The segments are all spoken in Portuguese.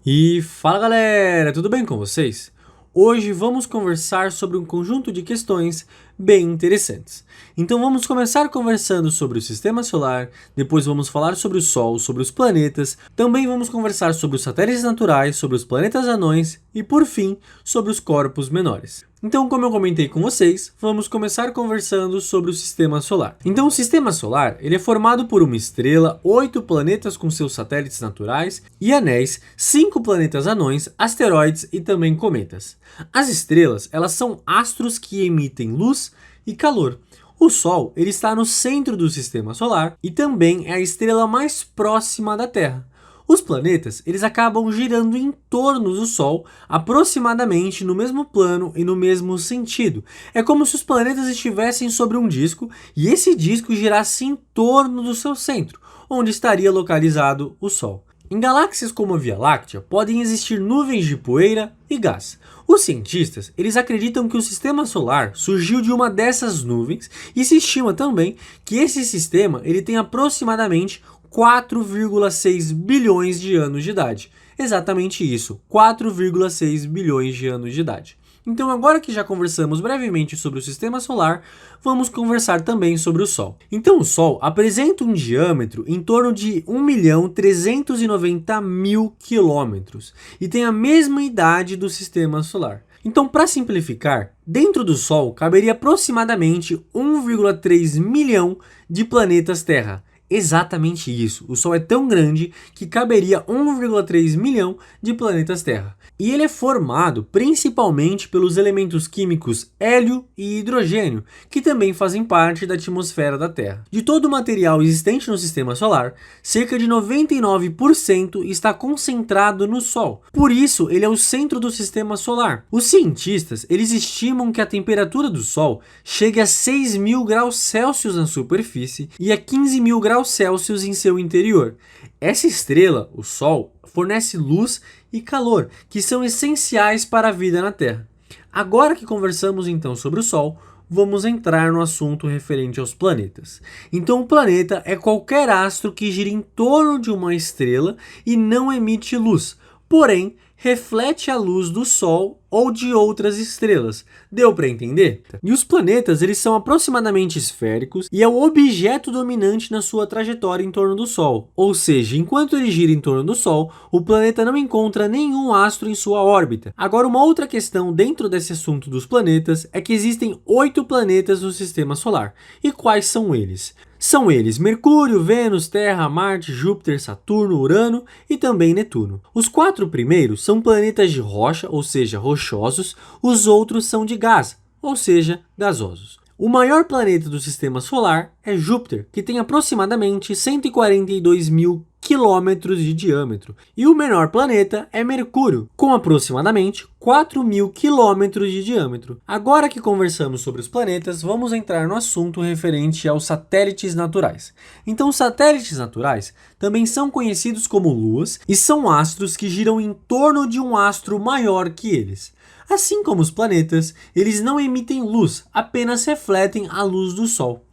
E fala galera, tudo bem com vocês? Hoje vamos conversar sobre um conjunto de questões bem interessantes. Então vamos começar conversando sobre o sistema solar, depois vamos falar sobre o Sol, sobre os planetas, também vamos conversar sobre os satélites naturais, sobre os planetas anões e por fim sobre os corpos menores. Então, como eu comentei com vocês, vamos começar conversando sobre o sistema solar. Então, o sistema solar ele é formado por uma estrela, 8 planetas com seus satélites naturais e anéis, 5 planetas anões, asteroides e também cometas. As estrelas elas são astros que emitem luz e calor. O Sol ele está no centro do sistema solar e também é a estrela mais próxima da Terra. Os planetas eles acabam girando em torno do Sol, aproximadamente no mesmo plano e no mesmo sentido. É como se os planetas estivessem sobre um disco e esse disco girasse em torno do seu centro, onde estaria localizado o Sol. Em galáxias como a Via Láctea, podem existir nuvens de poeira e gás. Os cientistas eles acreditam que o sistema solar surgiu de uma dessas nuvens e se estima também que esse sistema ele tem aproximadamente 4,6 bilhões de anos de idade. Exatamente isso, 4,6 bilhões de anos de idade. Então, agora que já conversamos brevemente sobre o sistema solar, vamos conversar também sobre o Sol. Então, o Sol apresenta um diâmetro em torno de 1.390.000 quilômetros e tem a mesma idade do sistema solar. Então, para simplificar, dentro do Sol caberia aproximadamente 1,3 milhão de planetas Terra. Exatamente isso. O Sol é tão grande que caberia 1,3 milhão de planetas Terra. E ele é formado principalmente pelos elementos químicos hélio e hidrogênio, que também fazem parte da atmosfera da Terra. De todo o material existente no sistema solar, cerca de 99% está concentrado no Sol. Por isso, ele é o centro do sistema solar. Os cientistas, eles estimam que a temperatura do Sol chegue a 6.000 graus Celsius na superfície e a 15.000 graus Celsius em seu interior. Essa estrela, o Sol, fornece luz e calor, que são essenciais para a vida na Terra. Agora que conversamos então sobre o Sol, vamos entrar no assunto referente aos planetas. Então, o planeta é qualquer astro que gira em torno de uma estrela e não emite luz, porém reflete a luz do Sol ou de outras estrelas. Deu para entender? E os planetas, eles são aproximadamente esféricos e é o objeto dominante na sua trajetória em torno do Sol. Ou seja, enquanto ele gira em torno do Sol, o planeta não encontra nenhum astro em sua órbita. Agora, uma outra questão dentro desse assunto dos planetas é que existem 8 planetas no sistema solar. E quais são eles? São eles Mercúrio, Vênus, Terra, Marte, Júpiter, Saturno, Urano e também Netuno. Os 4 primeiros são planetas de rocha, ou seja, rochosos, os outros são de gás, ou seja, gasosos. O maior planeta do sistema solar é Júpiter, que tem aproximadamente 142 mil quilômetros de diâmetro. E o menor planeta é Mercúrio, com aproximadamente 4.000 quilômetros de diâmetro. Agora que conversamos sobre os planetas, vamos entrar no assunto referente aos satélites naturais. Então, os satélites naturais também são conhecidos como luas e são astros que giram em torno de um astro maior que eles. Assim como os planetas, eles não emitem luz, apenas refletem a luz do Sol.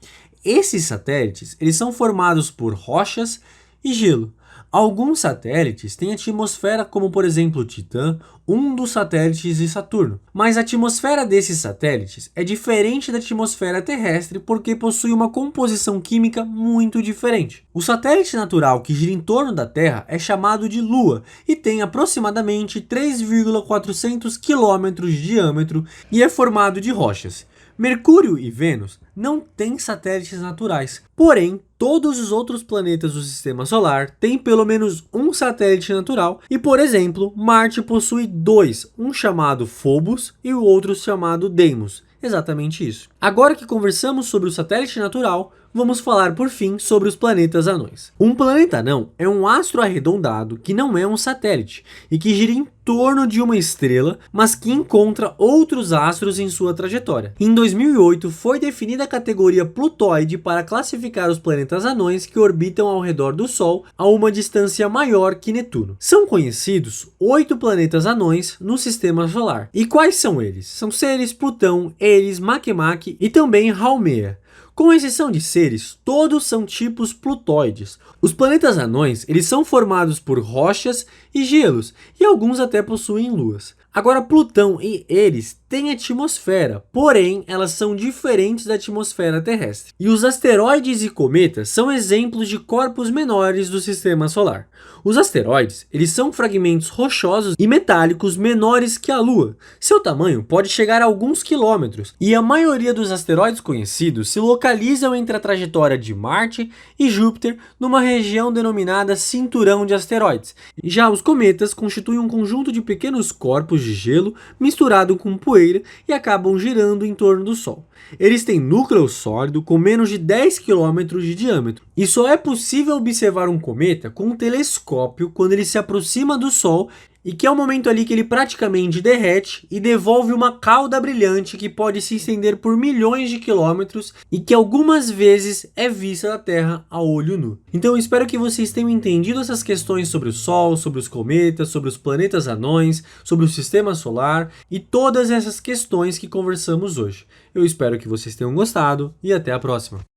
Esses satélites eles são formados por rochas e gelo. Alguns satélites têm atmosfera, como por exemplo Titã, um dos satélites de Saturno. Mas a atmosfera desses satélites é diferente da atmosfera terrestre porque possui uma composição química muito diferente. O satélite natural que gira em torno da Terra é chamado de Lua e tem aproximadamente 3,400 quilômetros de diâmetro e é formado de rochas. Mercúrio e Vênus não têm satélites naturais, porém, todos os outros planetas do sistema solar têm pelo menos um satélite natural e, por exemplo, Marte possui 2, um chamado Phobos e o outro chamado Deimos. Exatamente isso. Agora que conversamos sobre o satélite natural, vamos falar por fim sobre os planetas anões. Um planeta anão é um astro arredondado que não é um satélite e que gira em torno de uma estrela, mas que encontra outros astros em sua trajetória. Em 2008, foi definida a categoria Plutóide para classificar os planetas anões que orbitam ao redor do Sol a uma distância maior que Netuno. São conhecidos 8 planetas anões no sistema solar. E quais são eles? São Ceres, Plutão, Eris, Makemake e também Haumea. Com exceção de Ceres, todos são tipos plutóides. Os planetas anões, eles são formados por rochas e gelos, e alguns até possuem luas. Agora, Plutão e Eris têm atmosfera, porém elas são diferentes da atmosfera terrestre. E os asteroides e cometas são exemplos de corpos menores do sistema solar. Os asteroides, eles são fragmentos rochosos e metálicos menores que a Lua. Seu tamanho pode chegar a alguns quilômetros, e a maioria dos asteroides conhecidos se localizam entre a trajetória de Marte e Júpiter numa região denominada cinturão de asteroides. Já os cometas constituem um conjunto de pequenos corpos de gelo misturado com poeira e acabam girando em torno do Sol. Eles têm núcleo sólido com menos de 10 km de diâmetro, e só é possível observar um cometa com um telescópio quando ele se aproxima do Sol, e que é o momento ali que ele praticamente derrete e devolve uma cauda brilhante que pode se estender por milhões de quilômetros e que algumas vezes é vista da Terra a olho nu. Então eu espero que vocês tenham entendido essas questões sobre o Sol, sobre os cometas, sobre os planetas anões, sobre o sistema solar e todas essas questões que conversamos hoje. Eu espero que vocês tenham gostado e até a próxima.